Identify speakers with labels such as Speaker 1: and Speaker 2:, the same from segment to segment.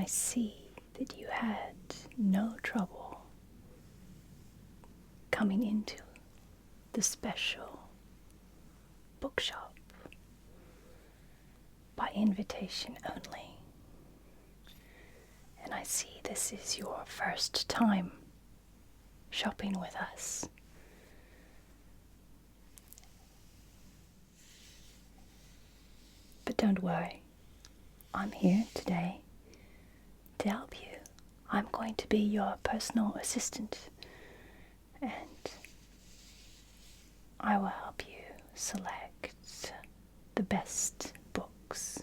Speaker 1: see that you had no trouble coming into the special bookshop by invitation only. And I see this is your first time shopping with us. But don't worry, I'm here today to help you. I'm going to be your personal assistant, and I will help you select the best books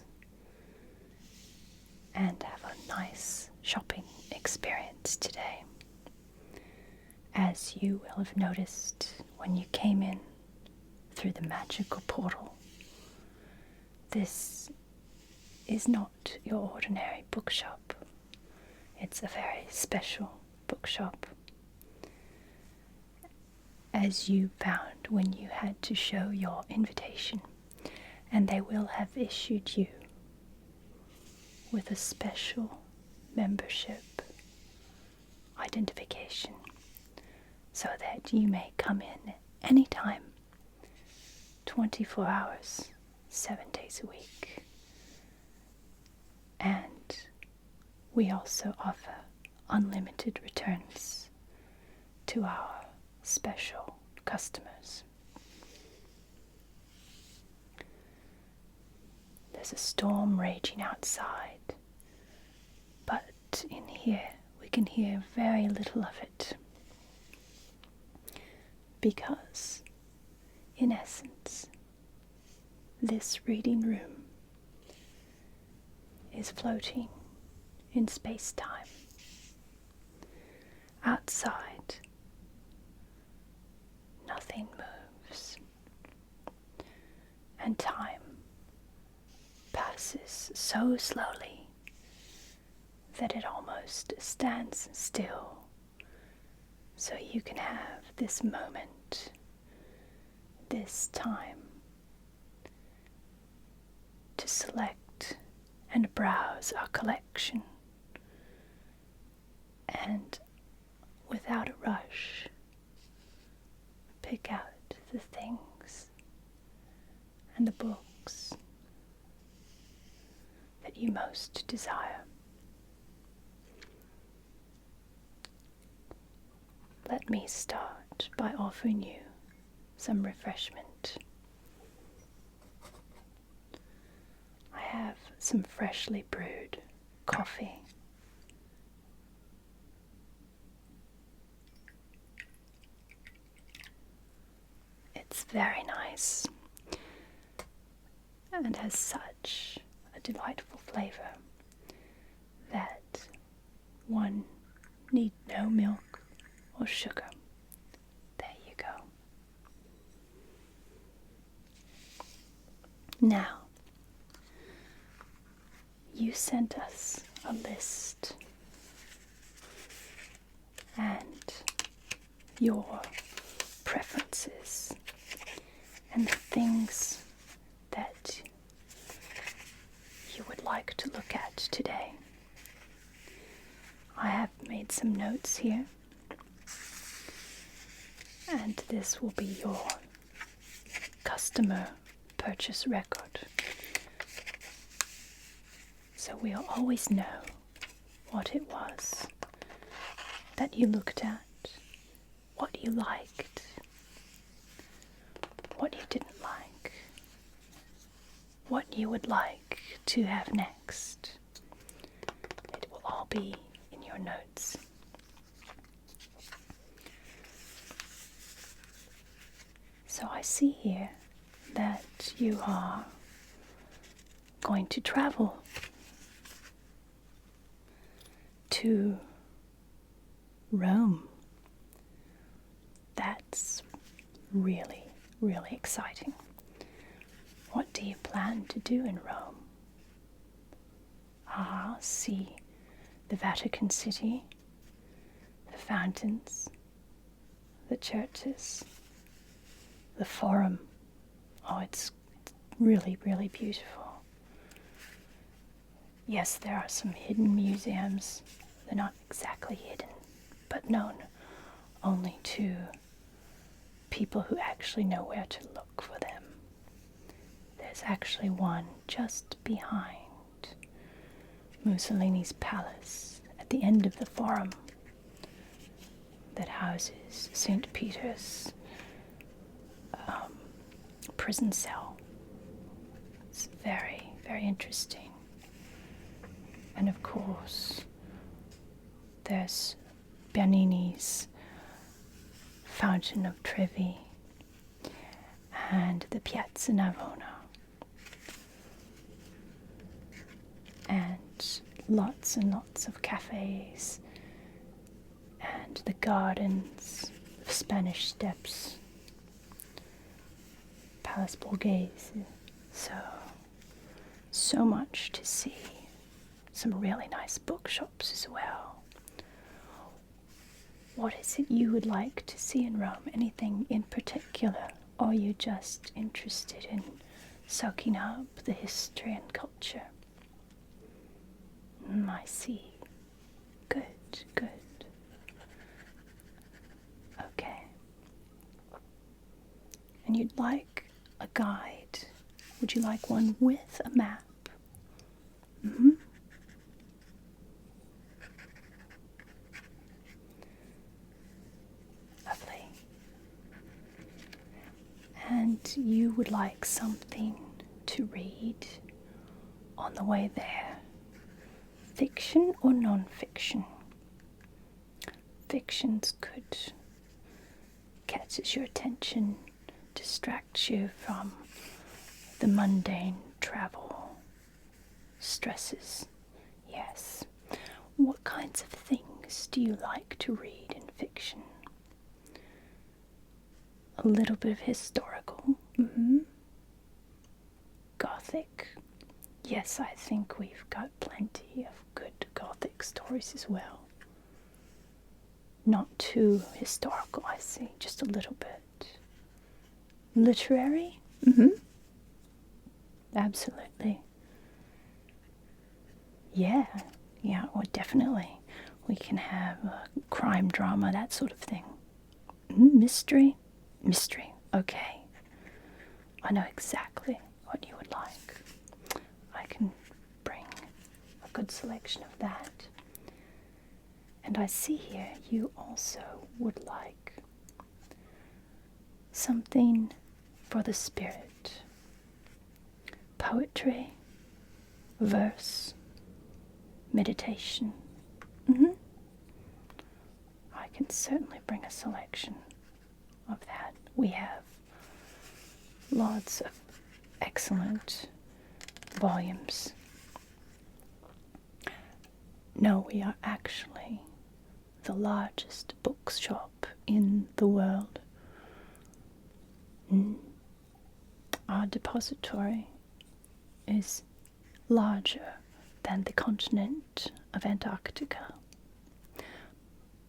Speaker 1: and have a nice shopping experience today. As you will have noticed when you came in through the magical portal, this is not your ordinary bookshop. It's a very special bookshop, as you found when you had to show your invitation, and they will have issued you with a special membership identification so that you may come in anytime, 24 hours, 7 days a week. And we also offer unlimited returns to our special customers. There's a storm raging outside, but in here we can hear very little of it, because, in essence, this reading room is floating in space-time. Outside, nothing moves, and time passes so slowly that it almost stands still, so you can have this moment, this time, to select and browse our collection, and without a rush, pick out the things and the books that you most desire. Let me start by offering you some refreshment. I have some freshly brewed coffee. It's very nice and has such a delightful flavor that one need no milk or sugar. There you go. Now, you sent us a list and your preferences and the things that you would like to look at today. I have made some notes here, and this will be your customer purchase record. So we'll always know what it was that you looked at, what you liked, what you didn't like, what you would like to have next. It will all be in your notes. So I see here that you are going to travel to Rome. That's really, really exciting. What do you plan to do in Rome? See the Vatican City, the fountains, the churches, the Forum. Oh, it's really, really beautiful. Yes, there are some hidden museums. They're not exactly hidden, but known only to people who actually know where to look for them. There's actually one just behind Mussolini's palace at the end of the Forum that houses St. Peter's prison cell. It's very, very interesting. And of course, there's Bernini's Fountain of Trevi and the Piazza Navona. And lots of cafes and the gardens of Spanish Steps, Palace Borghese. So much to see. Some really nice bookshops as well. What is it you would like to see in Rome? Anything in particular? Or are you just interested in soaking up the history and culture? I see. Good. Okay. And you'd like a guide. Would you like one with a map? Lovely. And you would like something to read on the way there? Fiction or non-fiction? Fictions could catches your attention, distracts you from the mundane travel stresses. Yes. What kinds of things do you like to read in fiction? A little bit of historical. Gothic. Yes, I think we've got plenty of good Gothic stories as well. Not too historical, I see, just a little bit. Literary? Absolutely. Yeah, well, definitely. We can have a crime drama, that sort of thing. Mystery? Mystery, okay. I know exactly what you would like. I can bring a good selection of that. And I see here you also would like something for the spirit. Poetry, verse, meditation. I can certainly bring a selection of that. We have lots of excellent volumes. No, we are actually the largest bookshop in the world. Our depository is larger than the continent of Antarctica,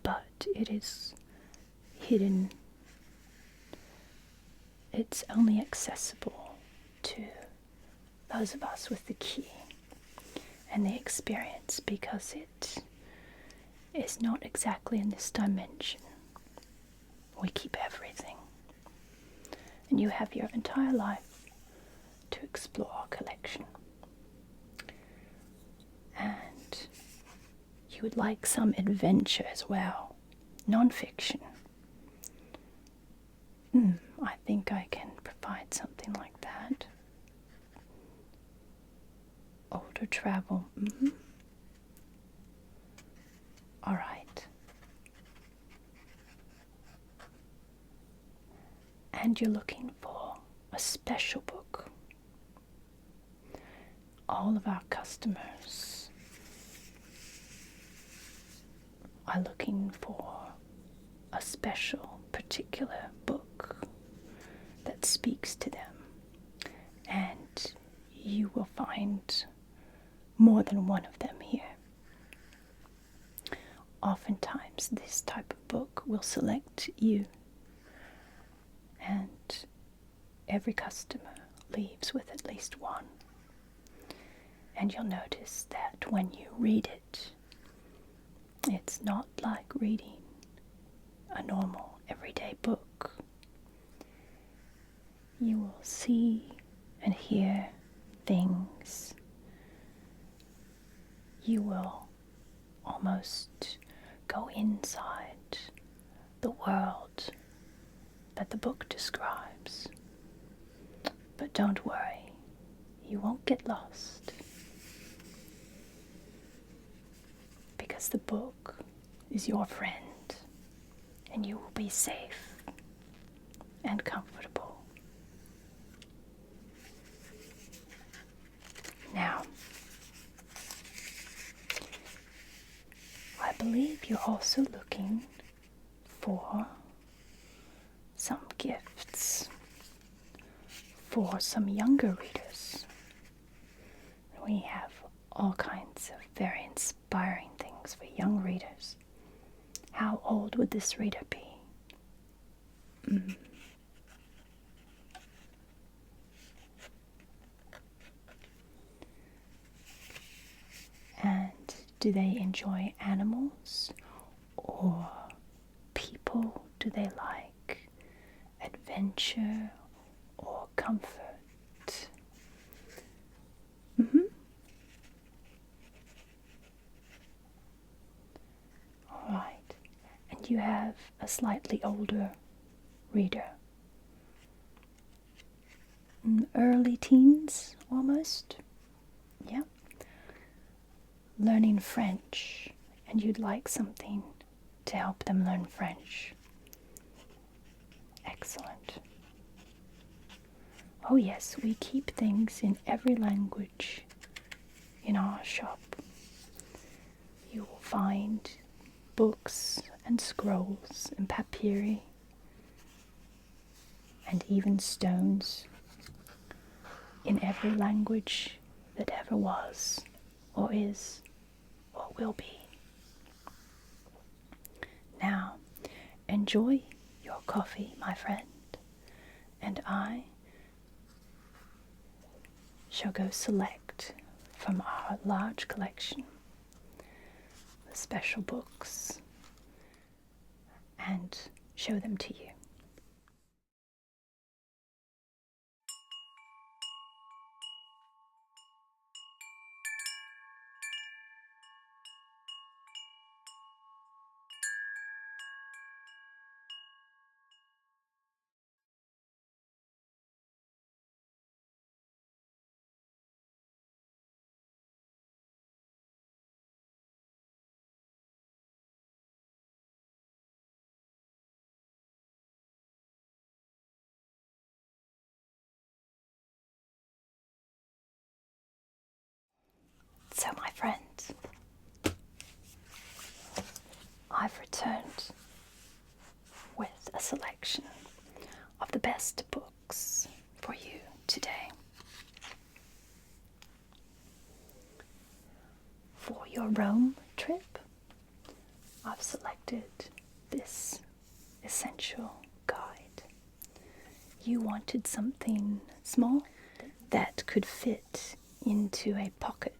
Speaker 1: but it is hidden. It's only accessible to those of us with the key and the experience, because it is not exactly in this dimension. We keep everything, and you have your entire life to explore our collection. And you would like some adventure as well, non-fiction. I think I can provide something like that. Older travel. All right. And you're looking for a special book. All of our customers are looking for a special, particular book that speaks to them. And you will find more than one of them here. Oftentimes, this type of book will select you, and every customer leaves with at least one. And you'll notice that when you read it, it's not like reading a normal everyday book. You will see and hear things. You will almost go inside the world that the book describes. But don't worry, you won't get lost. Because the book is your friend, and you will be safe and comfortable. Now, I believe you're also looking for some gifts for some younger readers. We have all kinds of very inspiring things for young readers. How old would this reader be? And do they enjoy animals or people? Do they like adventure or comfort? All right. And you have a slightly older reader. Early teens, almost. Yeah. Learning French, and you'd like something to help them learn French. Excellent. Oh yes, we keep things in every language in our shop. You will find books and scrolls and papyri and even stones in every language that ever was or is or will be. Now, enjoy your coffee, my friend, and I shall go select from our large collection the special books and show them to you. So, my friends, I've returned with a selection of the best books for you today. For your Rome trip, I've selected this essential guide. You wanted something small that could fit into a pocket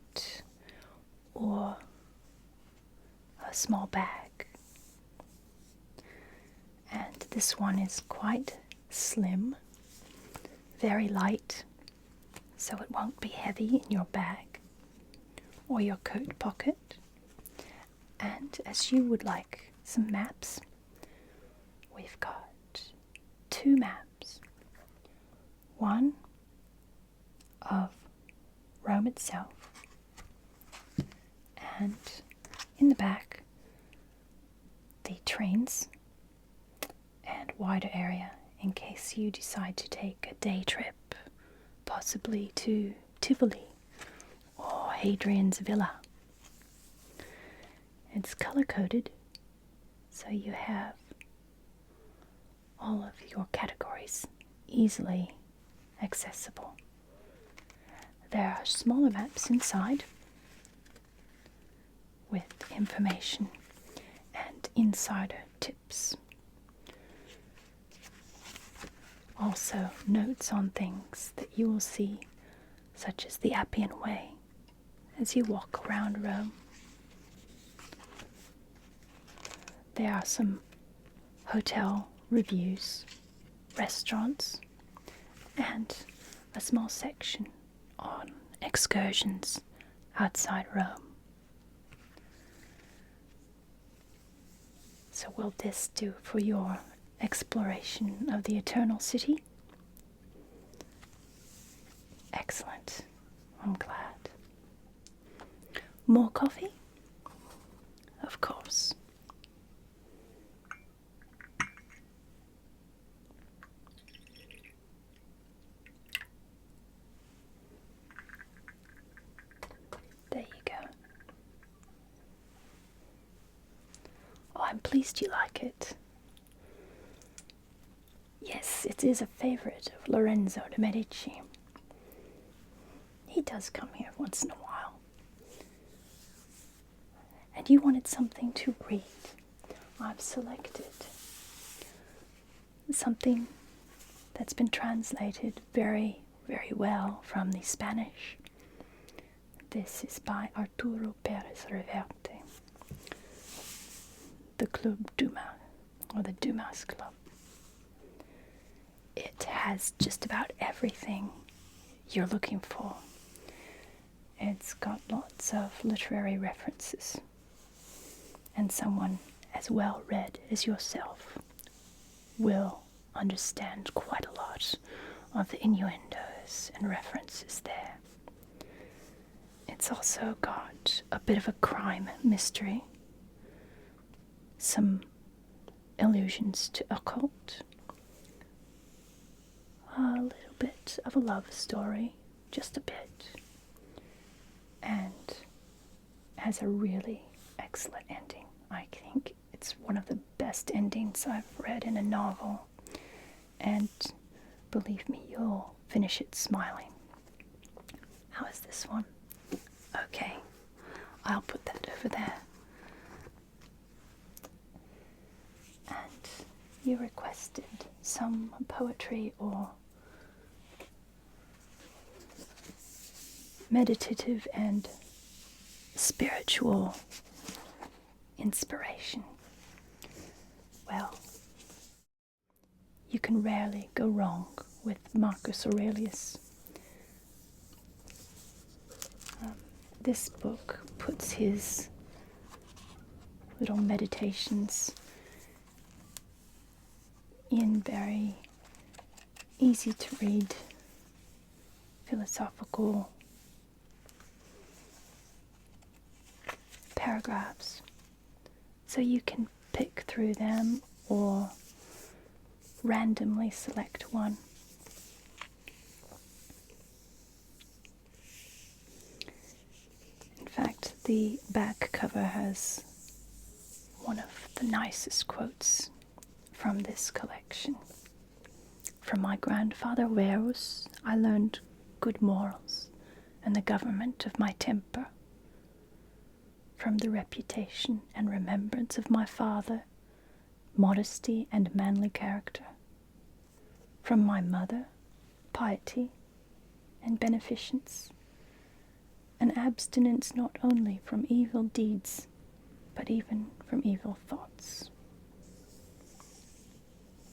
Speaker 1: or a small bag. And this one is quite slim, very light, so it won't be heavy in your bag or your coat pocket. And as you would like some maps, we've got 2 maps. One of Rome itself, and in the back, the trains and wider area in case you decide to take a day trip, possibly to Tivoli or Hadrian's Villa. It's color-coded, so you have all of your categories easily accessible. There are smaller maps inside with information and insider tips. Also, notes on things that you will see, such as the Appian Way, as you walk around Rome, there are some hotel reviews, restaurants, and a small section on excursions outside Rome. So will this do for your exploration of the Eternal City? Excellent. I'm glad. More coffee? Of course. There you go. Oh, I'm pleased you like it. Yes, it is a favorite of Lorenzo de' Medici. He does come here once in a while. And you wanted something to read. I've selected something that's been translated very, very well from the Spanish. This is by Arturo Pérez Reverte, the Club Dumas, or the Dumas Club. It has just about everything you're looking for. It's got lots of literary references, and someone as well read as yourself will understand quite a lot of the innuendos and references there. It's also got a bit of a crime mystery, some allusions to occult, a little bit of a love story, just a bit, and has a really excellent ending. I think it's one of the best endings I've read in a novel, and believe me, you'll finish it smiling. How is this one? Okay, I'll put that over there. And you requested some poetry or meditative and spiritual inspiration. Well, you can rarely go wrong with Marcus Aurelius. This book puts his little meditations in very easy to read, philosophical paragraphs, so you can pick through them or randomly select one. In fact, the back cover has one of the nicest quotes from this collection. From my grandfather Verus, I learned good morals and the government of my temper. From the reputation and remembrance of my father, modesty and manly character. From my mother, piety and beneficence, and abstinence not only from evil deeds, but even from evil thoughts.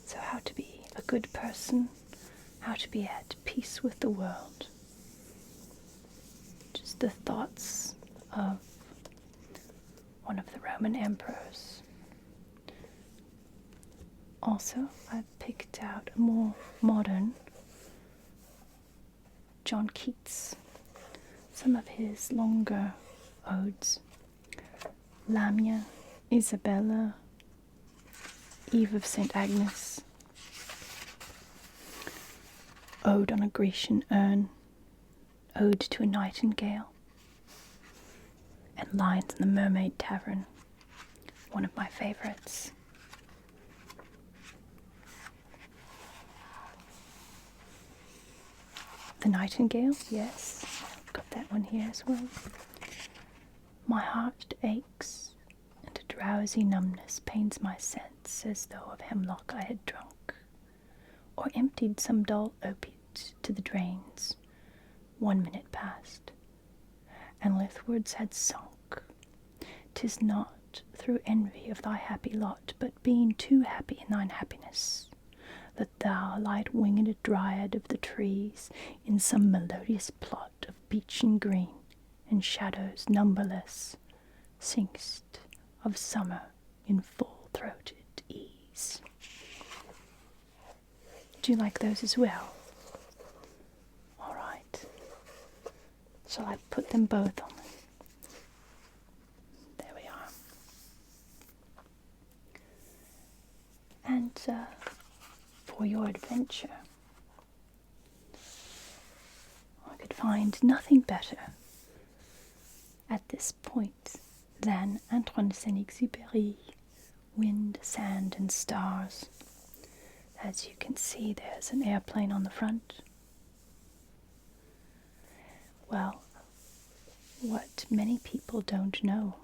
Speaker 1: So how to be a good person, how to be at peace with the world. Just the thoughts of one of the Roman emperors. Also, I've picked out a more modern John Keats, some of his longer odes. Lamia, Isabella, Eve of St. Agnes, Ode on a Grecian Urn, Ode to a Nightingale, and Lines in the Mermaid Tavern, one of my favorites. The Nightingale, yes, got that one here as well. My heart aches, and a drowsy numbness pains my sense, as though of hemlock I had drunk, or emptied some dull opiate to the drains. 1 minute passed, and lithwards had sunk. 'Tis not through envy of thy happy lot, but being too happy in thine happiness, that thou, light-winged dryad of the trees, in some melodious plot of beechen green, and shadows numberless, sing'st of summer in full-throated ease. Do you like those as well? All right. Shall I put them both on? There we are. And for your adventure, I could find nothing better at this point than Antoine de Saint-Exupéry, Wind, Sand, and Stars. As you can see, there's an airplane on the front. Well, what many people don't know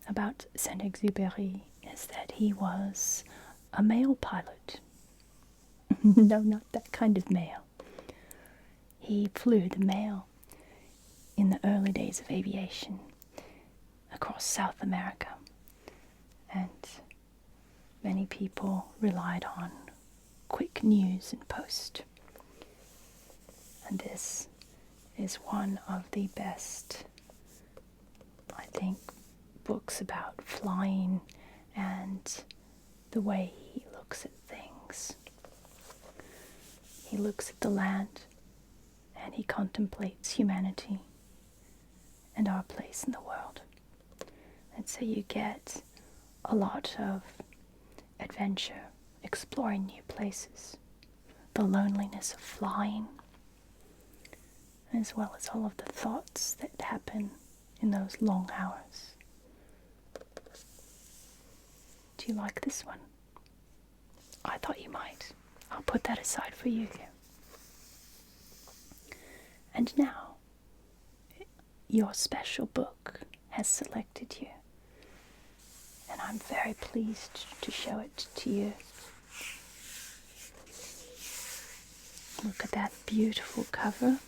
Speaker 1: about Saint-Exupéry is that he was a mail pilot. No, not that kind of mail. He flew the mail in the early days of aviation across South America, and many people relied on quick news and post. And this is one of the best, I think, books about flying and the way he looks at things. He looks at the land and he contemplates humanity and our place in the world. And so you get a lot of adventure, exploring new places, the loneliness of flying, as well as all of the thoughts that happen in those long hours. Do you like this one? I thought you might. I'll put that aside for you. And now, your special book has selected you, and I'm very pleased to show it to you. Look at that beautiful cover.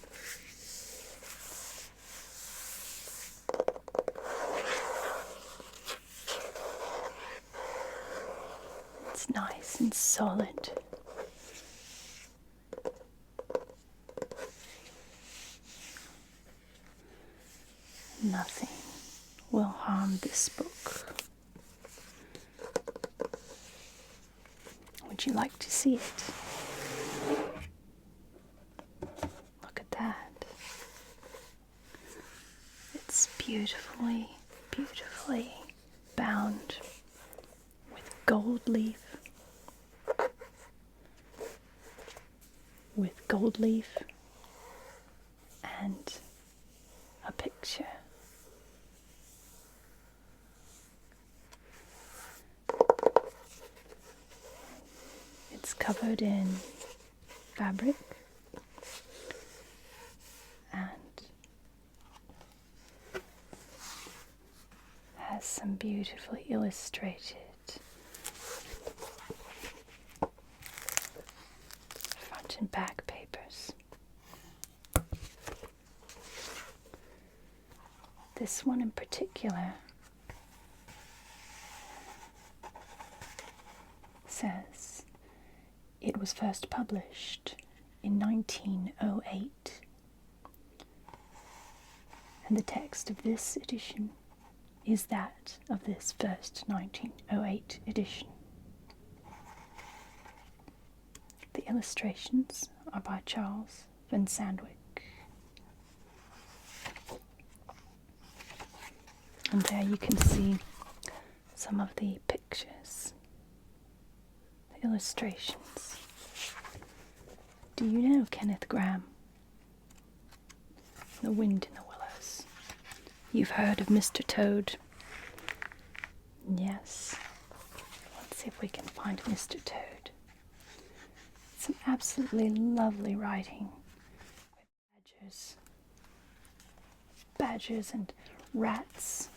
Speaker 1: It's nice and solid. Nothing will harm this book. Would you like to see it? Look at that. It's beautifully, beautifully bound with gold leaf. And a picture. It's covered in fabric and has some beautifully illustrated front and back papers. This one in particular says it was first published in 1908, and the text of this edition is that of this first 1908 edition. The illustrations are by Charles Van Sandwyck. And there you can see some of the pictures, the illustrations. Do you know Kenneth Grahame? The Wind in the Willows. You've heard of Mr. Toad? Yes. Let's see if we can find Mr. Toad. Some absolutely lovely writing with badgers and rats,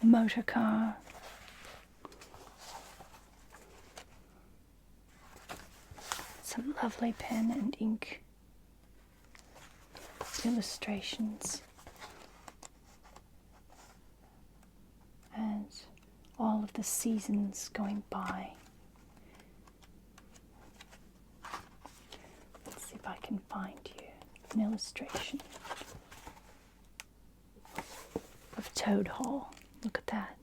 Speaker 1: motor car, some lovely pen and ink illustrations of the seasons going by. Let's see if I can find you an illustration of Toad Hall. Look at that.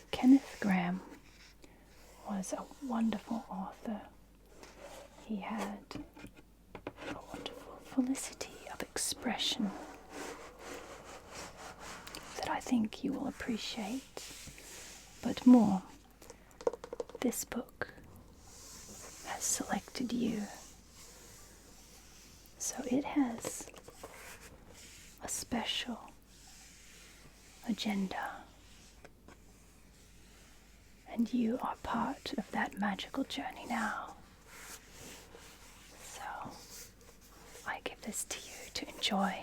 Speaker 1: Kenneth Grahame was a wonderful author. He had a wonderful felicity of expression that I think you will appreciate. But more, this book has selected you. So it has a special agenda. And you are part of that magical journey now. So I give this to you to enjoy.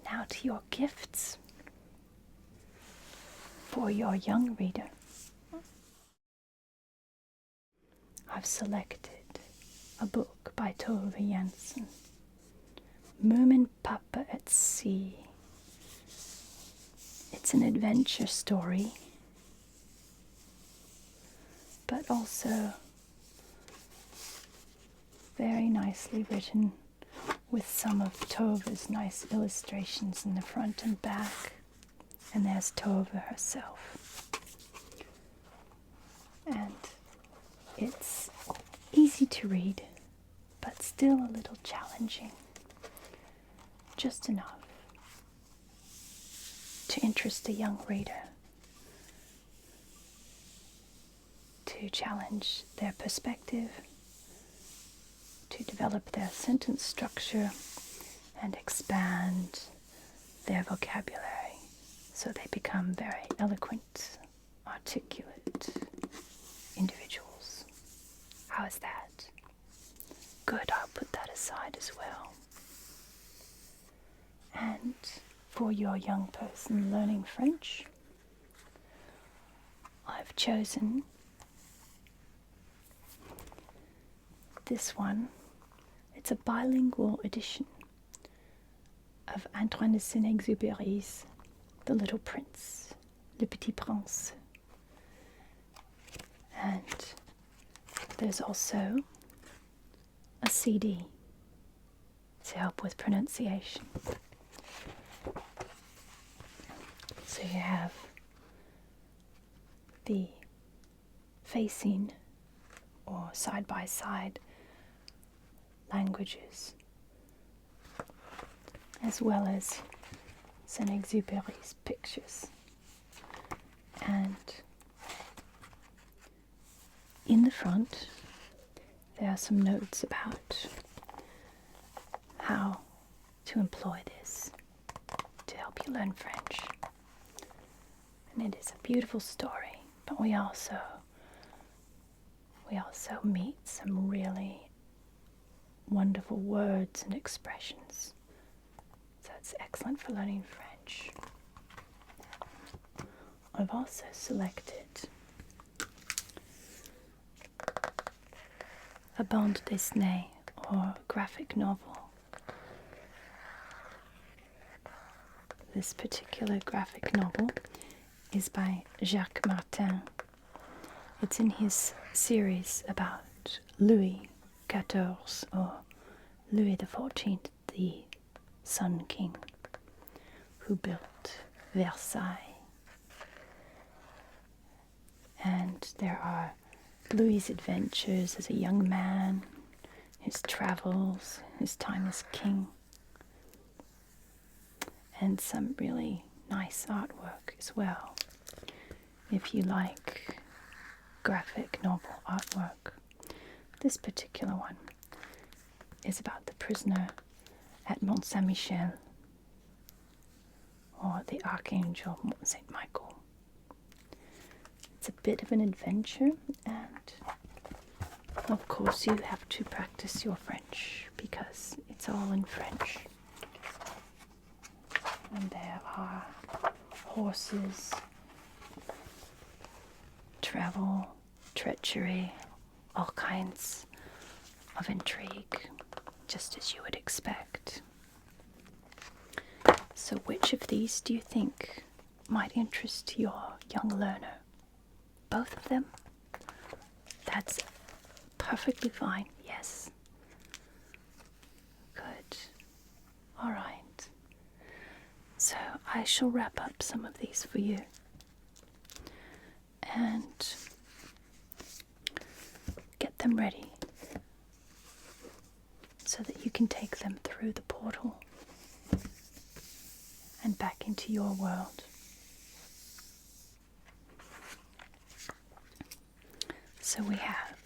Speaker 1: Now to your gifts for your young reader. I've selected a book by Tove Jansson, Papa at Sea. It's an adventure story, but also very nicely written with some of Tove's nice illustrations in the front and back. And there's Tove herself. And it's easy to read, but still a little challenging. Just enough to interest a young reader, to challenge their perspective, to develop their sentence structure, and expand their vocabulary so they become very eloquent, articulate individuals. How is that? Good, I'll put that aside as well. And for your young person learning French, I've chosen this one. It's a bilingual edition of Antoine de Saint-Exupéry's The Little Prince, Le Petit Prince. And there's also a CD to help with pronunciation. So you have the facing or side-by-side languages, as well as Saint-Exupéry's pictures. And in the front, there are some notes about how to employ this to help you learn French. And it is a beautiful story, but we also meet some really wonderful words and expressions. So it's excellent for learning French. I've also selected a bande dessinée or graphic novel. This particular graphic novel is by Jacques Martin. It's in his series about Louis XIV, or Louis XIV, the Sun King, who built Versailles. And there are Louis's adventures as a young man, his travels, his time as king, and some really nice artwork as well. If you like graphic novel artwork, this particular one is about the prisoner at Mont Saint-Michel, or the Archangel Saint Michael. It's a bit of an adventure, and of course you have to practice your French because it's all in French. And there are horses, travel, treachery, all kinds of intrigue, just as you would expect So which of these do you think might interest your young learner? Both of them? That's perfectly fine, yes. Good. All right. So I shall wrap up some of these for you. And get them ready so that you can take them through the portal and back into your world. So we have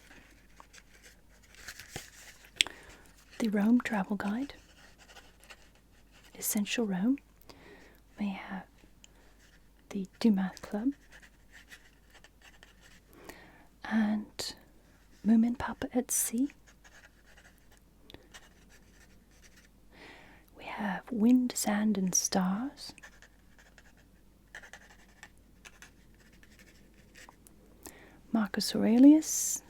Speaker 1: the Rome Travel Guide, Essential Rome. We have the Dumas Club and Moomin Papa at Sea. We have Wind, Sand and Stars. Marcus Aurelius.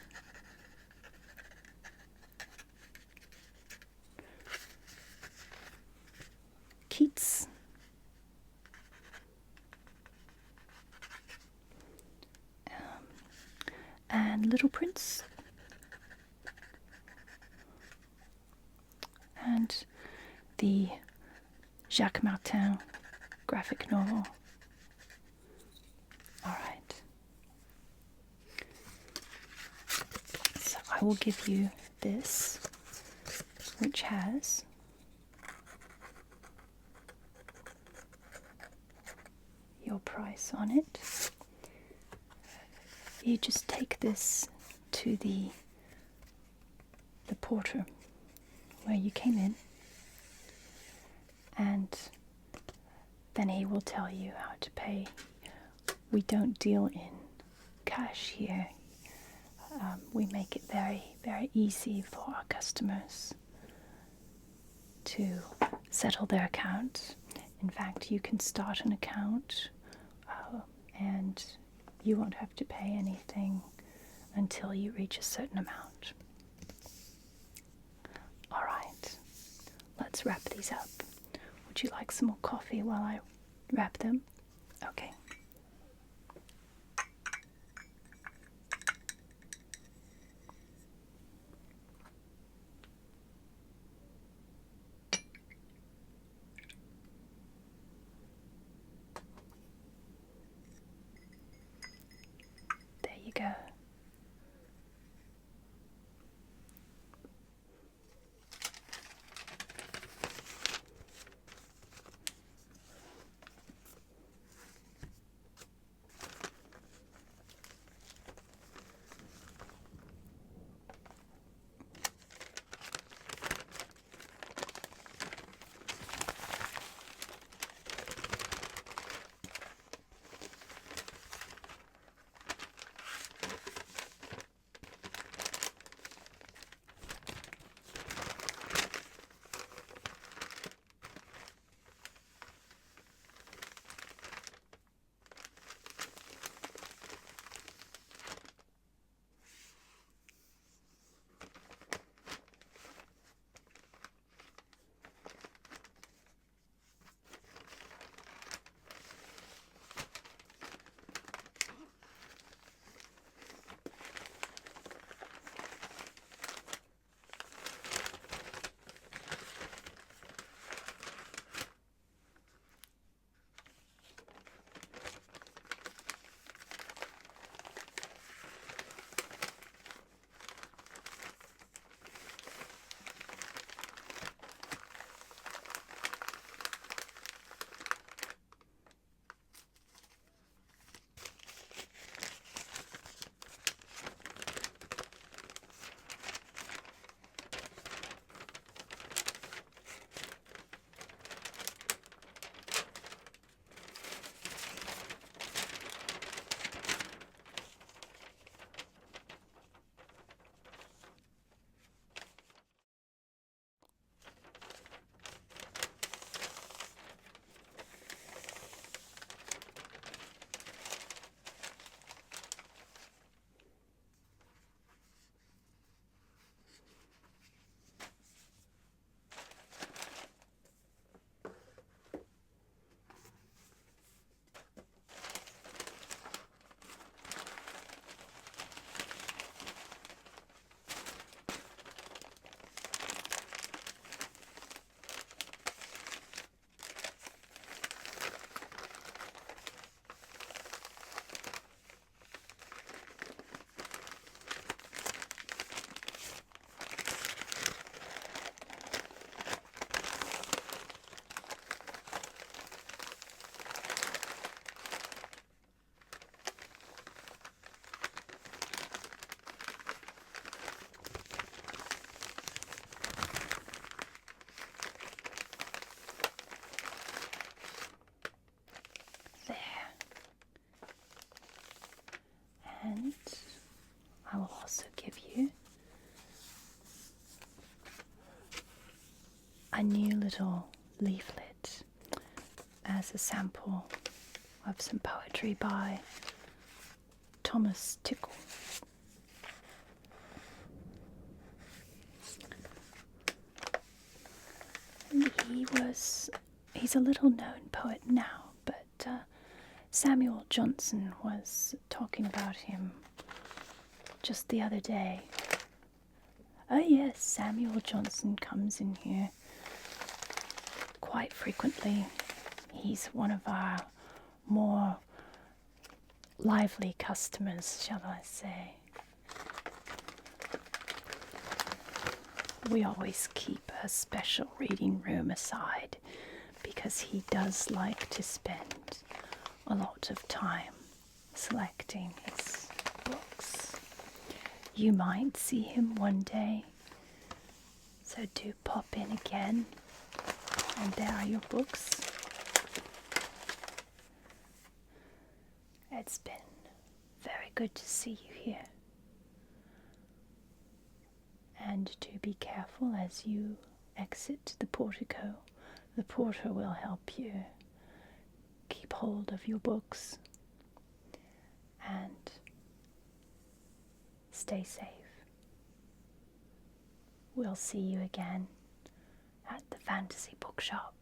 Speaker 1: Keats. And Little Prince. And the Jacques Martin graphic novel. All right. So I will give you this, which has your price on it. You just take this to the porter where you came in, and then he will tell you how to pay. We don't deal in cash here. We make it very, very easy for our customers to settle their account. In fact, you can start an account and you won't have to pay anything until you reach a certain amount. All right, let's wrap these up. Would you like some more coffee while I wrap them? Okay. There you go. I will also give you a new little leaflet as a sample of some poetry by Thomas Tickle. And he's a little known poet now, but Samuel Johnson was talking about him just the other day. Oh yes, Samuel Johnson comes in here quite frequently. He's one of our more lively customers, shall I say. We always keep a special reading room aside because he does like to spend a lot of time selecting his books. You might see him one day, so do pop in again. And there are your books. It's been very good to see you here. And do be careful as you exit the portico. The porter will help you keep hold of your books. And stay safe. We'll see you again at the Fantasy Bookshop.